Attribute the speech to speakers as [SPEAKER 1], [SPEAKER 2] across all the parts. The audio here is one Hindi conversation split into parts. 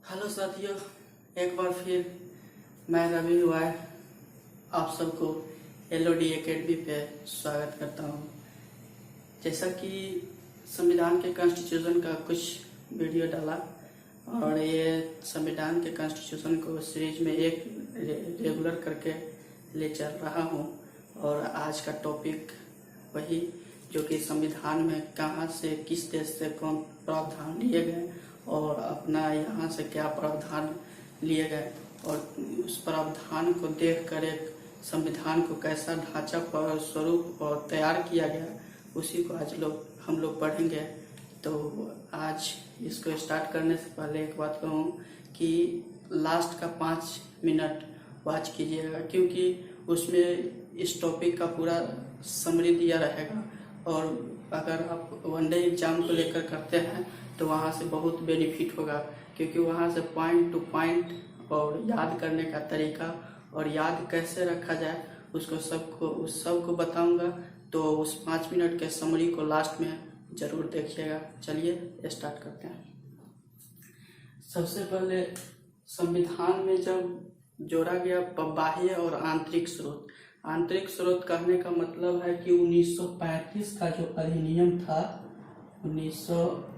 [SPEAKER 1] हेलो साथियों, एक बार फिर मैं रवि हुआ आप सबको एलओडी एकेडमी पे स्वागत करता हूँ। जैसा कि संविधान के कॉन्स्टिट्यूशन का कुछ वीडियो डाला और ये संविधान के कॉन्स्टिट्यूशन को सीरीज में एक रेगुलर करके ले चल रहा हूँ। और आज का टॉपिक वही जो कि संविधान में कहाँ से किस देश से कौन प्रावधान लिए गए और अपना यहाँ से क्या प्रावधान लिए गए और उस प्रावधान को देखकर एक संविधान को कैसा ढांचा पर स्वरूप और तैयार किया गया, उसी को आज हम लोग पढ़ेंगे। तो आज इसको स्टार्ट करने से पहले एक बात कहूँ कि लास्ट का 5 मिनट वॉच कीजिएगा, क्योंकि उसमें इस टॉपिक का पूरा समरी दिया रहेगा। और अगर आप वनडे एग्जाम को लेकर करते हैं तो वहाँ से बहुत बेनिफिट होगा, क्योंकि वहाँ से पॉइंट टू पॉइंट और याद करने का तरीका और याद कैसे रखा जाए उस सबको बताऊंगा। तो उस 5 मिनट के समरी को लास्ट में जरूर देखिएगा। चलिए स्टार्ट करते हैं। सबसे पहले संविधान में जब जोड़ा गया बाह्य और आंतरिक स्रोत। आंतरिक स्रोत कहने का मतलब है कि 1935 का जो अधिनियम था, 1935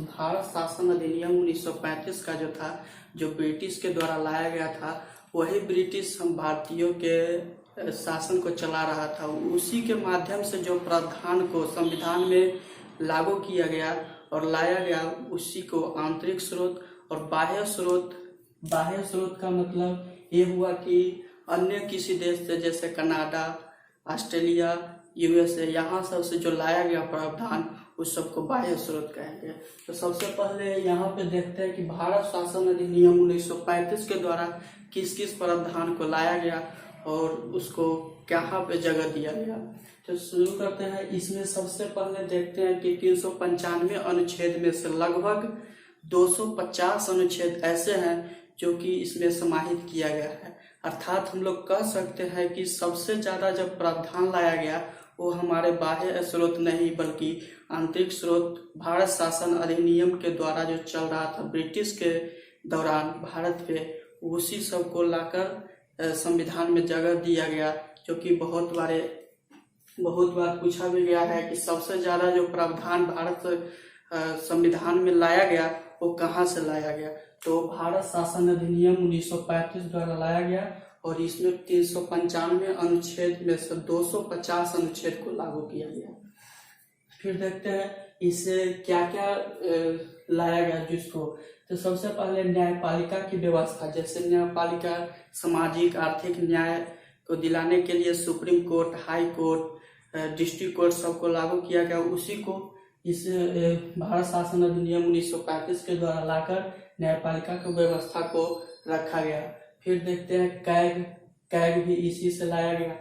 [SPEAKER 1] भारत शासन अधिनियम 1935 का जो था, जो ब्रिटिश के द्वारा लाया गया था, वही ब्रिटिश हम भारतीयों के शासन को चला रहा था। उसी के माध्यम से जो प्रावधान को संविधान में लागू किया गया और लाया गया, उसी को आंतरिक स्रोत। और बाह्य स्रोत का मतलब ये हुआ कि अन्य किसी देश से, जैसे कनाडा, ऑस्ट्रेलिया, यूएसए, यहाँ सब से जो लाया गया प्रावधान, उस सबको बाह्य स्रोत कहेंगे। तो सबसे पहले यहाँ पे देखते हैं कि भारत शासन अधिनियम 1935 के द्वारा किस किस प्रावधान को लाया गया और उसको कहाँ पे जगह दिया गया। तो शुरू करते हैं। इसमें सबसे पहले देखते हैं कि 395 अनुच्छेद में से लगभग 250 अनुच्छेद ऐसे हैं जो कि इसमें समाहित किया गया है। अर्थात हम लोग कह सकते हैं कि सबसे ज्यादा जब प्रावधान लाया गया वो हमारे बाह्य स्रोत नहीं बल्कि आंतरिक स्रोत, भारत शासन अधिनियम के द्वारा जो चल रहा था ब्रिटिश के दौरान भारत पे, उसी सब को लाकर संविधान में जगह दिया गया। जो कि बहुत बार पूछा भी गया है कि सबसे ज्यादा जो प्रावधान भारत संविधान में लाया गया वो कहाँ से लाया गया। तो भारत शासन अधिनियम 1935 द्वारा लाया गया और इसमें 395 अनुच्छेद में से 250 अनुच्छेद को लागू किया गया। फिर देखते हैं इसे क्या क्या लाया गया जिसको। तो सबसे पहले न्यायपालिका की व्यवस्था, जैसे न्यायपालिका सामाजिक आर्थिक न्याय को दिलाने के लिए supreme court, high court, district court सबको लागू किया गया। उसी को इस भारत शासन अधिनियम 1935 के द्वारा लाकर न्यायपालिका की व्यवस्था को रखा गया। फिर देखते हैं कैग भी इसी से लाया गया।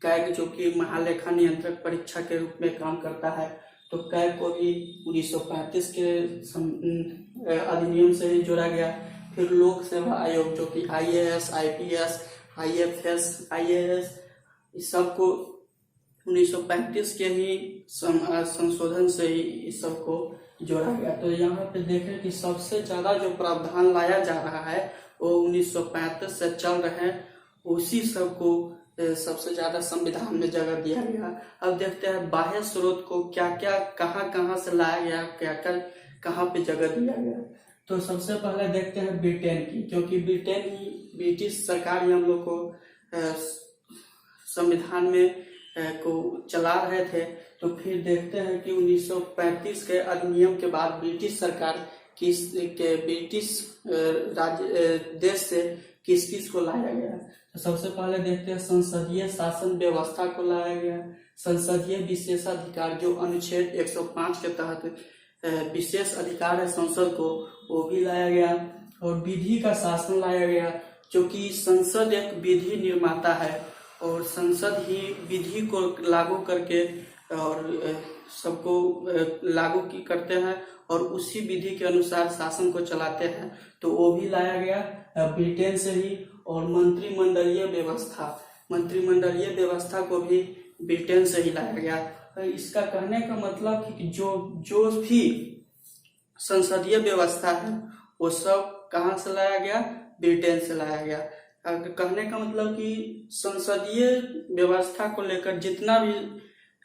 [SPEAKER 1] कैग जो कि महालेखा नियंत्रक परीक्षा के रूप में काम करता है, तो कैग को भी 1935 के अधिनियम से ही जोड़ा गया। फिर लोक सेवा आयोग जो कि IAS, IPS, IFS, IAS, इस सबको 1935 के ही संशोधन से ही इस सबको जोड़ा गया। तो यहाँ पे देखें कि सबसे ज्यादा जो प्रावधान लाया जा रहा है वो 1935 से चल रहे हैं, उसी सब को सबसे ज्यादा संविधान में जगह दिया गया। अब देखते हैं बाह्य स्रोत को क्या क्या कहाँ से लाया गया, क्या क्या कहाँ पे जगह दिया गया। तो सबसे पहले देखते हैं ब्रिटेन की, क्योंकि ब्रिटेन ही ब्रिटिश सरकार ही हम लोग को संविधान में को चला रहे थे। तो फिर देखते हैं कि 1935 के अधिनियम के बाद ब्रिटिश सरकार ब्रिटिश देश से किस किस को लाया गया। तो सबसे पहले देखते हैं संसदीय शासन व्यवस्था को लाया गया। संसदीय विशेषाधिकार जो अनुच्छेद 105 के तहत विशेष अधिकार है संसद को, वो भी लाया गया। और विधि का शासन लाया गया, जो कि संसद एक विधि निर्माता है और संसद ही विधि को लागू करके और सबको लागू करते हैं और उसी विधि के अनुसार शासन को चलाते हैं। तो वो भी लाया गया ब्रिटेन से ही। और मंत्रिमंडलीय व्यवस्था को भी ब्रिटेन से ही लाया गया। इसका कहने का मतलब कि जो भी संसदीय व्यवस्था है वो सब कहाँ से लाया गया, ब्रिटेन से लाया गया। कहने का मतलब कि संसदीय व्यवस्था को लेकर जितना भी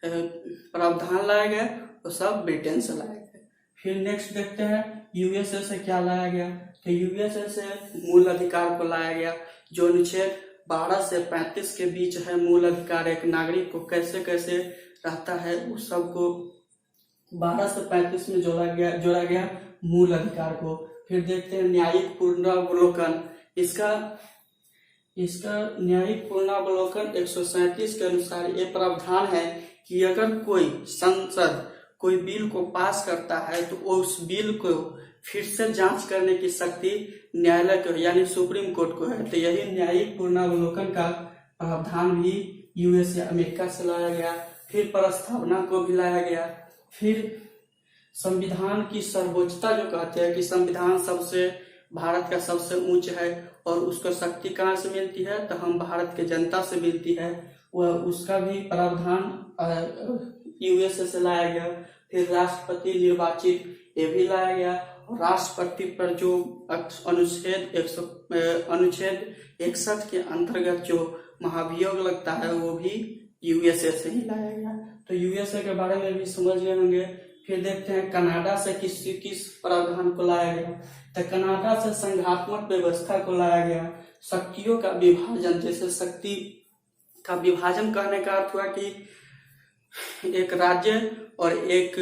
[SPEAKER 1] प्रावधान लाया गया वो सब ब्रिटेन से लाया गया। फिर नेक्स्ट देखते हैं यूएसए से क्या लाया गया। तो यूएसए से मूल अधिकार को लाया गया, जो अनुच्छेद 12 से 35 के बीच है। मूल अधिकार एक नागरिक को कैसे कैसे रहता है उस सब को 12 से 35 में जोड़ा गया मूल अधिकार को। फिर देखते हैं न्यायिक पुनरावलोकन। इसका न्यायिक पुनरावलोकन 137 के अनुसार ये प्रावधान है कि अगर कोई संसद कोई बिल को पास करता है तो उस बिल को फिर से जांच करने की शक्ति न्यायालय को यानी सुप्रीम कोर्ट को है। तो यही न्यायिक पुनरावलोकन का प्रावधान भी यूएसए अमेरिका से लाया गया। फिर प्रस्तावना को भी लाया गया। फिर संविधान की सर्वोच्चता जो कहते हैं कि संविधान भारत का सबसे ऊंच है और उसको शक्ति कहाँ से मिलती है, तो हम भारत के जनता से मिलती है, वह उसका भी प्रावधान यूएसए से लाया गया। फिर राष्ट्रपति निर्वाचित ये भी लाया गया। राष्ट्रपति पर जो अनुच्छेद 61 के अंतर्गत जो महाभियोग लगता है वो भी यूएसए से ही लाया गया। तो यूएसए के बारे में भी समझ गए होंगे। फिर देखते हैं कनाडा से किस प्रावधान को लाया गया। तो कनाडा से संघात्मक व्यवस्था को लाया गया। शक्तियों का विभाजन, जैसे शक्ति का विभाजन कहने का अर्थ हुआ कि एक राज्य और एक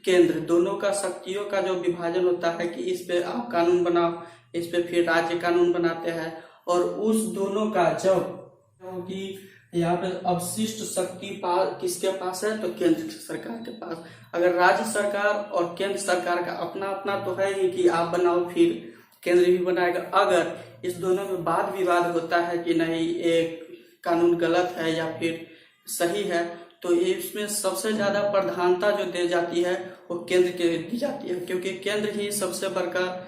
[SPEAKER 1] केंद्र दोनों का शक्तियों का जो विभाजन होता है कि इस पे आप कानून बनाओ, इस पे फिर राज्य कानून बनाते हैं। और उस दोनों का जब कि यहाँ पे अवशिष्ट शक्ति किसके पास है, तो केंद्र सरकार के पास। अगर राज्य सरकार और केंद्र सरकार का अपना अपना तो है ही कि आप बनाओ फिर केंद्र भी बनाएगा। अगर इस दोनों में वाद विवाद होता है कि नहीं एक कानून गलत है या फिर सही है, तो इसमें सबसे ज्यादा प्रधानता जो दी जाती है वो केंद्र के दी जाती है, क्योंकि केंद्र ही सबसे बड़का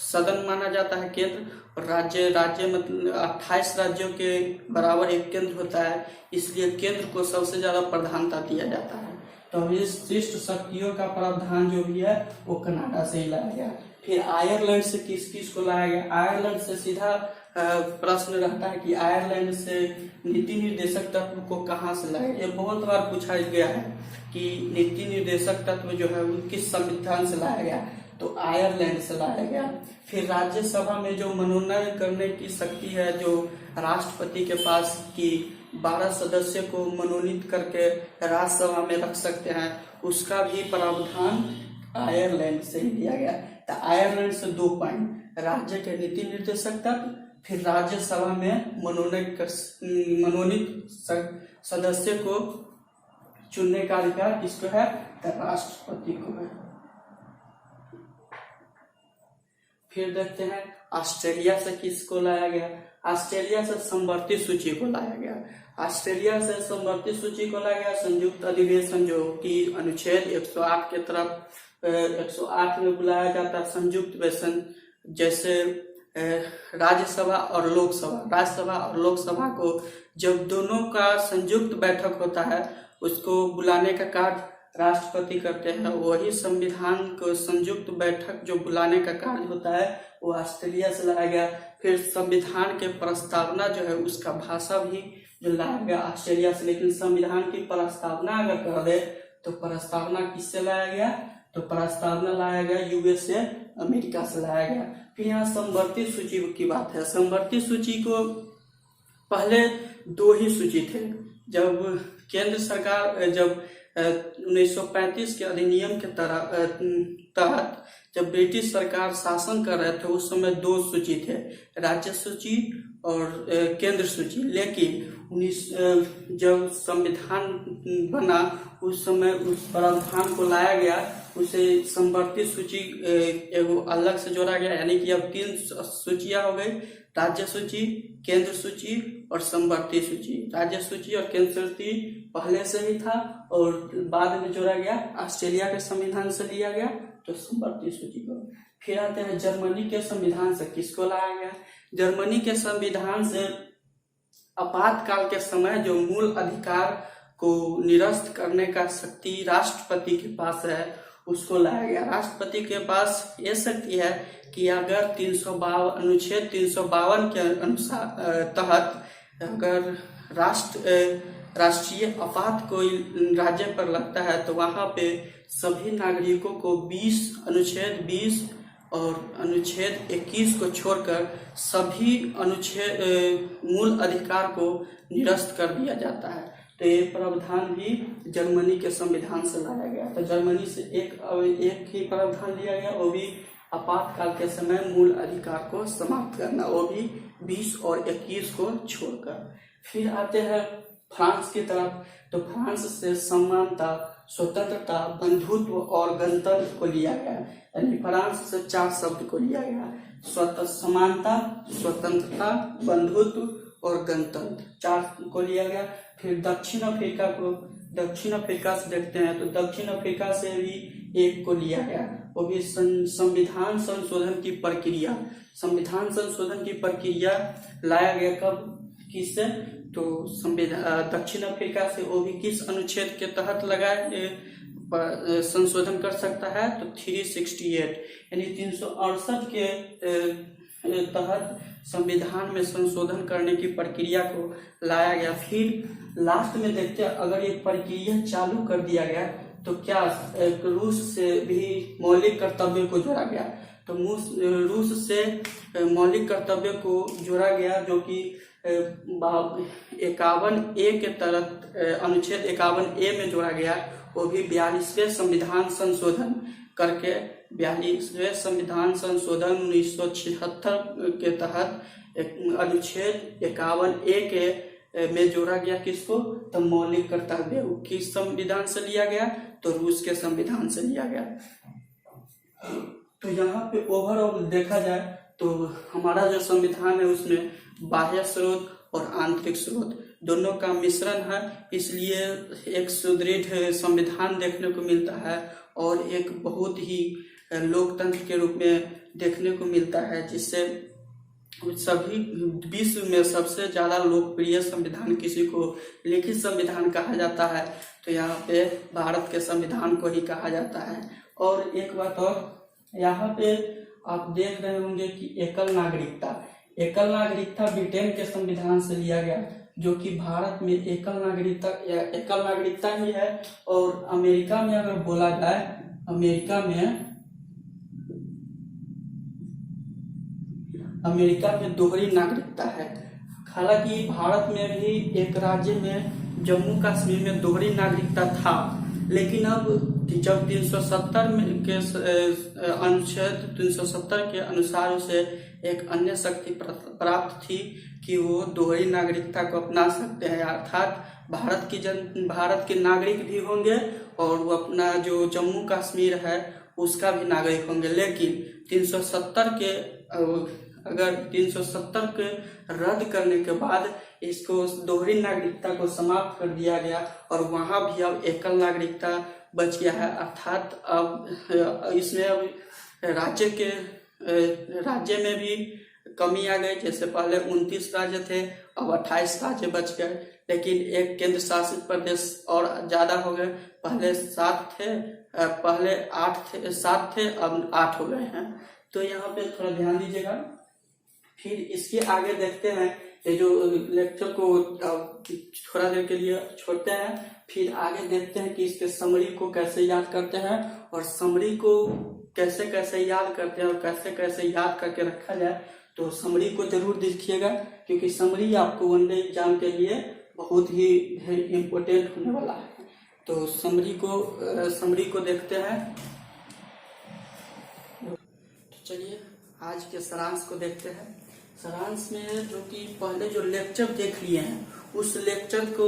[SPEAKER 1] सदन माना जाता है केंद्र। और राज्य मतलब 28 राज्यों के बराबर एक केंद्र होता है, इसलिए केंद्र को सबसे ज्यादा प्रधानता दिया जाता है। तो इस शिष्ट शक्तियों का प्रावधान जो भी है वो कनाडा से ही लाया गया। फिर आयरलैंड से किस को लाया गया। आयरलैंड से सीधा प्रश्न रहता है कि आयरलैंड से नीति निर्देशक तत्व को कहाँ से लाया। ये बहुत बार पूछा गया है कि नीति निर्देशक तत्व जो है वो किस संविधान से लाया गया, तो आयरलैंड से लाया गया। फिर राज्यसभा में जो मनोनयन करने की शक्ति है जो राष्ट्रपति के पास कि 12 सदस्य को मनोनीत करके राज्यसभा में रख सकते हैं, उसका भी प्रावधान आयरलैंड से ही दिया गया। तो आयरलैंड से 2 पॉइंट, राज्य के नीति निर्देशक तत्व, फिर राज्यसभा में मनोनीत सदस्य को चुनने का अधिकार किसको है, तो राष्ट्रपति को है। फिर देखते हैं ऑस्ट्रेलिया से किसको लाया गया। ऑस्ट्रेलिया से समवर्ती सूची को लाया गया। ऑस्ट्रेलिया से समवर्ती सूची को लाया गया संयुक्त अधिवेशन जो कि अनुच्छेद 108 के तरफ 108 में बुलाया जाता है संयुक्त अधिवेशन। जैसे राज्यसभा और लोकसभा को जब दोनों का संयुक्त बैठक होता है उसको बुलाने का कार्य राष्ट्रपति करते हैं। वही संविधान को संयुक्त बैठक जो बुलाने का कार्य होता है वो ऑस्ट्रेलिया से लाया गया। फिर संविधान के प्रस्तावना जो है उसका भाषा भी जो लाया गया ऑस्ट्रेलिया से। लेकिन संविधान की प्रस्तावना अगर कर दे तो प्रस्तावना किससे लाया गया, तो प्रस्तावना लाया गया यूएसए अमेरिका से लाया गया। फिर यहाँ समवर्ती सूची की बात है। समवर्ती सूची को पहले 2 ही सूची थे। जब केंद्र सरकार जब 1935 के अधिनियम के तहत जब ब्रिटिश सरकार शासन कर रहे थे उस समय 2 सूची थे, राज्य सूची और केंद्र सूची। लेकिन जब संविधान बना उस समय उस प्रावधान को लाया गया, उसे समवर्ती सूची एगो अलग से जोड़ा गया। यानी कि अब 3 सूचियां हो गई, राज्य सूची, केंद्र सूची और समवर्ती सूची। राज्य सूची और केंद्र सूची पहले से ही था और बाद में जोड़ा गया, ऑस्ट्रेलिया के संविधान से लिया गया तो समवर्ती सूची को। फिर आते हैं जर्मनी के संविधान से किसको लाया गया। जर्मनी के संविधान से आपातकाल के समय जो मूल अधिकार को निरस्त करने का शक्ति राष्ट्रपति के पास है उसको लाया गया। राष्ट्रपति के पास ये शक्ति है कि अगर अनुच्छेद 352 के अनुसार तहत अगर राष्ट्रीय आपात कोई राज्य पर लगता है तो वहां पे सभी नागरिकों को अनुच्छेद 20 और अनुच्छेद 21 को छोड़कर सभी मूल अधिकार को निरस्त कर दिया जाता है। तो ये प्रावधान भी जर्मनी के संविधान से लाया गया। तो जर्मनी से एक ही प्रावधान लिया गया, वो भी आपातकाल के समय मूल अधिकार को समाप्त करना, वो भी 20 और 21 को छोड़कर। फिर आते हैं फ्रांस की तरफ। तो फ्रांस से समानता, स्वतंत्रता, बंधुत्व और गणतंत्र को लिया गया। यानी फ्रांस से 4 शब्द को लिया गया, समानता, स्वतंत्रता, बंधुत्व और गणतंत्र, 4 को लिया गया। फिर दक्षिण अफ्रीका से देखते हैं तो दक्षिण अफ्रीका से भी 1 को लिया गया, वो भी संविधान संशोधन की प्रक्रिया। संविधान संशोधन की प्रक्रिया लाया गया कब, किससे, तो दक्षिण अफ्रीका से। वो भी किस अनुच्छेद के तहत संशोधन कर सकता है, तो 368 यानी 368 के तहत संविधान में संशोधन करने की प्रक्रिया को लाया गया। फिर लास्ट में देखते हैं अगर ये प्रक्रिया चालू कर दिया गया तो क्या रूस से भी मौलिक कर्तव्य को जोड़ा गया। तो रूस से मौलिक कर्तव्य को जोड़ा गया, जो कि 51A के तहत अनुच्छेद 51A में जोड़ा गया। वो भी 42वें संविधान संशोधन करके 42वें संविधान संशोधन 1976 के तहत अनुच्छेद 51A के में जोड़ा गया। किसको, तो मौलिक कर्तव्य किस संविधान से लिया गया, तो रूस के संविधान से लिया गया। तो यहाँ पे ओवरऑल देखा जाए तो हमारा जो संविधान है उसमें बाह्य स्रोत और आंतरिक स्रोत दोनों का मिश्रण है, इसलिए एक सुदृढ़ संविधान देखने को मिलता है और एक बहुत ही लोकतंत्र के रूप में देखने को मिलता है, जिससे सभी विश्व में सबसे ज्यादा लोकप्रिय संविधान किसी को लिखित संविधान कहा जाता है, तो यहाँ पे भारत के संविधान को ही कहा जाता है। और एक बात और, यहाँ पे आप देख रहे होंगे कि एकल नागरिकता ब्रिटेन के संविधान से लिया गया, जो कि भारत में एकल नागरिकता ही है। और अमेरिका में अगर बोला जाए, अमेरिका में दोहरी नागरिकता है। हालांकि भारत में भी एक राज्य में जम्मू कश्मीर में दोहरी नागरिकता था, लेकिन अब जब 370 के अनुच्छेद 370 के अनुसार उसे एक अन्य शक्ति प्राप्त थी कि वो दोहरी नागरिकता को अपना सकते हैं, अर्थात भारत के नागरिक भी होंगे और वो अपना जो जम्मू कश्मीर है उसका भी नागरिक होंगे। लेकिन 370 के रद्द करने के बाद इसको दोहरी नागरिकता को समाप्त कर दिया गया और वहां भी अब एकल नागरिकता बच गया है। अर्थात अब इसमें अब राज्य में भी कमी आ गई। जैसे पहले 29 राज्य थे, अब 28 राज्य बच गए, लेकिन एक केंद्र शासित प्रदेश और ज्यादा हो गए। पहले 7 थे, अब 8 हो गए हैं। तो यहाँ पे थोड़ा ध्यान दीजिएगा। फिर इसके आगे देखते हैं, ये जो लेक्चर को थोड़ा देर के लिए छोड़ते हैं, फिर आगे देखते हैं कि इसके समरी को कैसे याद करते हैं और समरी को कैसे कैसे याद करते हैं और कैसे कैसे याद करके रखा जाए। तो समरी को जरूर देखिएगा, क्योंकि समरी आपको वनडे एग्जाम के लिए बहुत ही इम्पोर्टेंट होने वाला है। तो समरी को देखते हैं। तो चलिए आज के सारांश को देखते हैं। सारांश में जो कि पहले जो लेक्चर देख लिए हैं उस लेक्चर को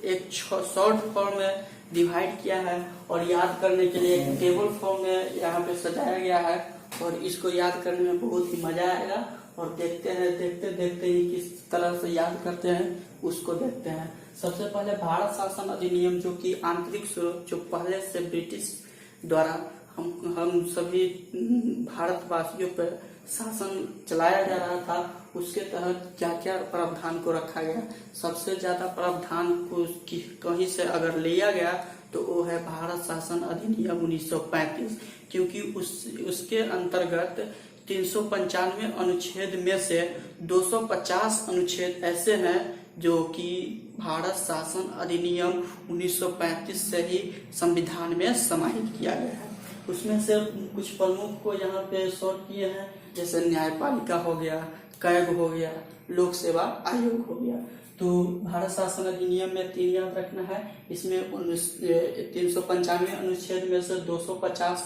[SPEAKER 1] एक शॉर्ट फॉर्म में डिवाइड किया है और याद करने के लिए एक टेबल फॉर्म में यहाँ पे सजाया गया है और इसको याद करने में बहुत ही मजा आएगा। और देखते ही किस तरह से याद करते हैं उसको देखते हैं। सबसे पहले भारत शासन अधिनियम, जो कि आंतरिक स्रोत, जो पहले से ब्रिटिश द्वारा हम सभी भारतवासियों पर शासन चलाया जा रहा था, उसके तहत क्या क्या प्रावधान को रखा गया। सबसे ज्यादा प्रावधान को कहीं से अगर लिया गया तो वो है भारत शासन अधिनियम 1935, क्योंकि उसके अंतर्गत 395 अनुच्छेद में से 250 अनुच्छेद ऐसे हैं जो कि भारत शासन अधिनियम 1935 से ही संविधान में समाहित किया गया है। उसमें से कुछ प्रमुख को यहाँ पे शॉर्ट किए हैं, जैसे न्यायपालिका हो गया, कैग हो गया, लोक सेवा आयोग हो गया। तो भारत शासन अधिनियम में 3 याद रखना है। इसमें 395 अनुच्छेद में से 250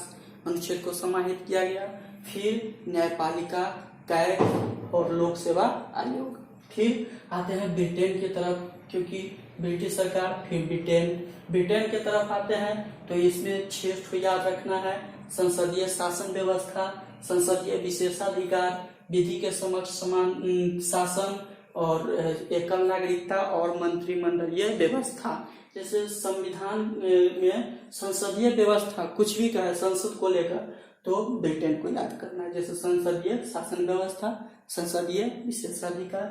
[SPEAKER 1] अनुच्छेद को समाहित किया गया। फिर न्यायपालिका, कैग और लोक सेवा आयोग। फिर आते हैं ब्रिटेन की तरफ, क्योंकि ब्रिटिश सरकार, फिर ब्रिटेन की तरफ आते हैं तो इसमें 6 ठो याद रखना है। संसदीय शासन व्यवस्था, संसदीय विशेषाधिकार, विधि के समक्ष समान शासन और एकल नागरिकता और मंत्रिमंडलीय व्यवस्था। जैसे संविधान में संसदीय व्यवस्था कुछ भी कहे संसद को लेकर तो ब्रिटेन को याद करना है। जैसे संसदीय शासन व्यवस्था, संसदीय विशेषाधिकार,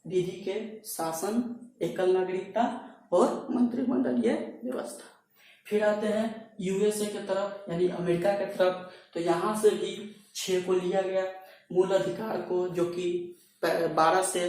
[SPEAKER 1] विधि के शासन, एकल नागरिकता और मंत्रिमंडलीय व्यवस्था। फिर आते हैं यूएसए की तरफ, यानी अमेरिका की तरफ, तो यहाँ से भी 6 को लिया गया। मूल अधिकार को, जो कि 12 से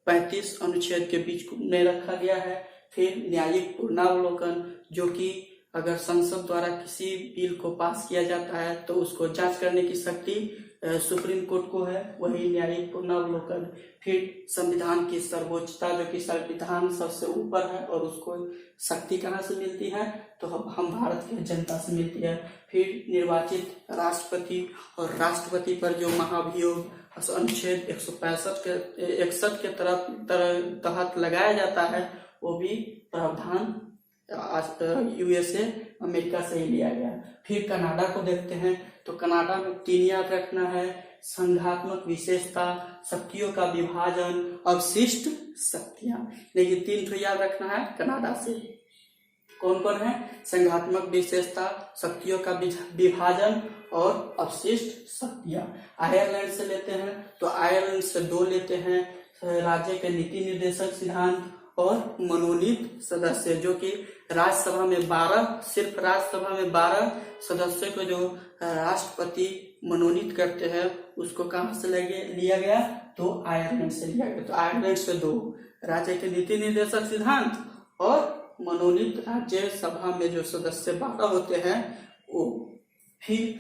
[SPEAKER 1] 35 अनुच्छेद के बीच में रखा गया है। फिर न्यायिक पूर्णावलोकन, जो कि अगर संसद द्वारा किसी बिल को पास किया जाता है तो उसको जांच करने की शक्ति सुप्रीम कोर्ट को है, वही न्यायिक पूर्णावलोकन। फिर संविधान की सर्वोच्चता, जो कि संविधान सबसे ऊपर है और उसको शक्ति कहाँ से मिलती है, तो हम भारत की जनता से मिलती है। फिर निर्वाचित राष्ट्रपति और राष्ट्रपति पर जो महाभियोग अनुच्छेद 161 के तहत लगाया जाता है, वो भी प्रावधान यूएसए अमेरिका से ही लिया गया। फिर कनाडा को देखते हैं तो कनाडा में 3 याद रखना है। संघात्मक विशेषता, शक्तियों का विभाजन, अवशिष्ट शक्तियां। लेकिन 3 तो याद रखना है कनाडा से। कौन कौन है? संघात्मक विशेषता, शक्तियों का विभाजन और अवशिष्ट शक्तियां। आयरलैंड से लेते हैं तो आयरलैंड से 2 लेते हैं, राज्य के नीति निर्देशक सिद्धांत और मनोनीत सदस्य, जो कि राज्यसभा में 12, सिर्फ राज्यसभा में 12 सदस्यों को जो राष्ट्रपति मनोनीत करते हैं, उसको कहां से लिया गया? तो आयरलैंड से लिया गया। तो आयरलैंड से 2, राज्य के नीति निर्देशक सिद्धांत और मनोनीत राज्यसभा में जो सदस्य 12 होते हैं वो। फिर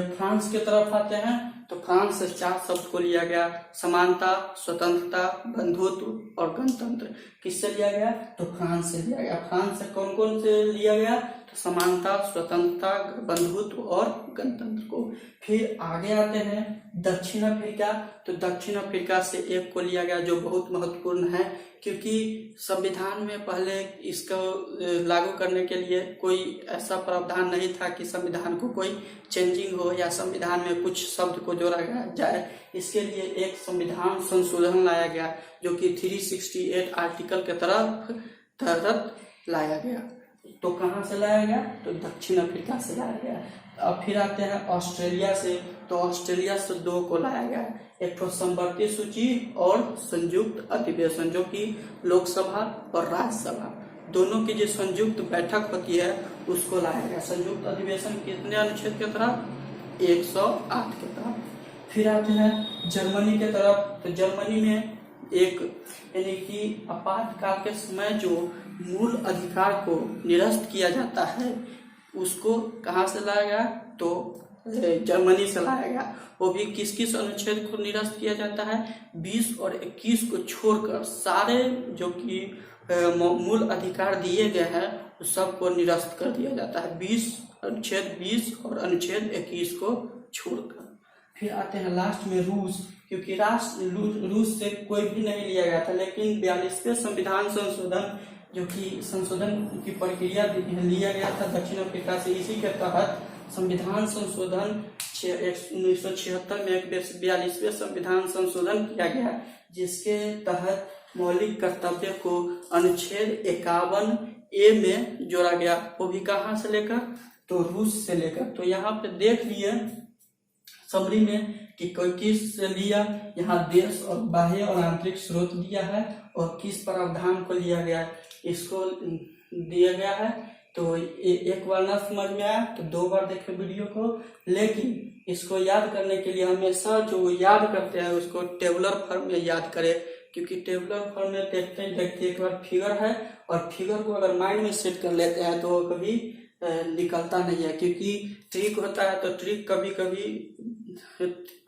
[SPEAKER 1] फ्रांस की तरफ आते हैं तो फ्रांस से 4 शब्द को लिया गया। समानता, स्वतंत्रता, बंधुत्व और गणतंत्र। किससे लिया गया? तो फ्रांस से लिया गया। फ्रांस से कौन कौन से लिया गया? तो समानता, स्वतंत्रता, बंधुत्व और गणतंत्र को। फिर आगे आते हैं दक्षिण अफ्रीका, तो दक्षिण अफ्रीका से 1 को लिया गया, जो बहुत महत्वपूर्ण है, क्योंकि संविधान में पहले इसको लागू करने के लिए कोई ऐसा प्रावधान नहीं था कि संविधान को कोई चेंजिंग हो या संविधान में कुछ शब्द को जोड़ा जाए। इसके लिए एक संविधान संशोधन लाया गया, जो कि 368 आर्टिकल के तहत लाया गया। तो कहाँ से लाया गया? तो दक्षिण अफ्रीका से लाया गया। अब फिर आते हैं ऑस्ट्रेलिया से, तो ऑस्ट्रेलिया से 2 को लाया गया। एक तो समवर्ती सूची और संयुक्त अधिवेशन, जो कि लोकसभा और राज्यसभा दोनों की जो संयुक्त बैठक होती है उसको लाया गया। संयुक्त अधिवेशन कितने अनुच्छेद के तहत? 108 के तहत। फिर आते हैं जर्मनी के तरफ, तो जर्मनी में एक, यानी कि आपातकाल के समय जो मूल अधिकार को निरस्त किया जाता है उसको कहाँ से लाया गया? तो जर्मनी से लाया गया। वो भी किस किस अनुच्छेद को निरस्त किया जाता है? 20 और 21 को छोड़कर सारे जो कि मूल अधिकार दिए गए हैं उस सब को निरस्त कर दिया जाता है। अनुच्छेद 20 और अनुच्छेद 21 को छोड़कर। फिर आते हैं लास्ट में रूस, क्योंकि रूस से कोई भी नहीं लिया गया था, लेकिन 42वें संविधान संशोधन, जो कि संशोधन की प्रक्रिया लिया गया था दक्षिण अफ्रीका से, इसी के तहत संविधान संशोधन 1976 में 42वें संविधान संशोधन किया गया, जिसके तहत मौलिक कर्तव्य को अनुच्छेद 51A में जोड़ा गया। वो भी कहाँ से लेकर? तो रूस से लेकर। तो यहाँ पे देख लिए समरी में कि कोई किस लिया, यहाँ देश और बाह्य और आंतरिक स्रोत दिया है और किस प्रावधान को लिया गया इसको दिया गया है। तो एक बार ना समझ में आया तो 2 बार देखें वीडियो को। लेकिन इसको याद करने के लिए हमेशा जो याद करते हैं उसको टेबुलर फॉर्म में याद करें, क्योंकि टेबुलर फॉर्म में देखते एक बार फिगर है और फिगर को अगर माइंड में सेट कर लेते हैं तो वो कभी निकलता नहीं है। क्योंकि ट्रिक होता है तो ट्रिक कभी कभी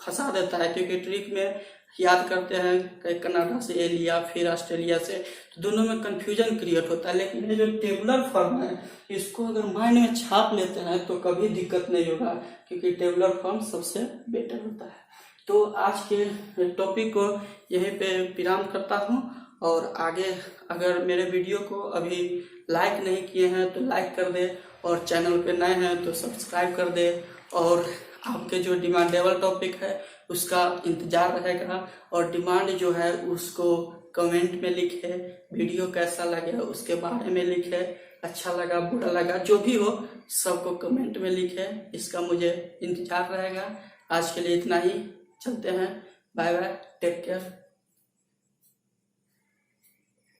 [SPEAKER 1] फंसा देता है, क्योंकि ट्रिक में याद करते हैं कनाडा से ए लिया फिर ऑस्ट्रेलिया से, तो दोनों में कंफ्यूजन क्रिएट होता है। लेकिन ये जो टेबुलर फॉर्म है इसको अगर माइंड में छाप लेते हैं तो कभी दिक्कत नहीं होगा, क्योंकि टेबुलर फॉर्म सबसे बेटर होता है। तो आज के टॉपिक को यहीं पे विराम करता हूँ, और आगे अगर मेरे वीडियो को अभी लाइक नहीं किए हैं तो लाइक कर दे, और चैनल पे नए हैं तो सब्सक्राइब कर दे, और आपके जो डिमांडेबल टॉपिक है उसका इंतजार रहेगा। और डिमांड जो है उसको कमेंट में लिखे, वीडियो कैसा लगे उसके बारे में लिखे, अच्छा लगा बुरा लगा जो भी हो सबको कमेंट में लिखे, इसका मुझे इंतजार रहेगा। आज के लिए इतना ही, चलते हैं, बाय बाय, टेक केयर।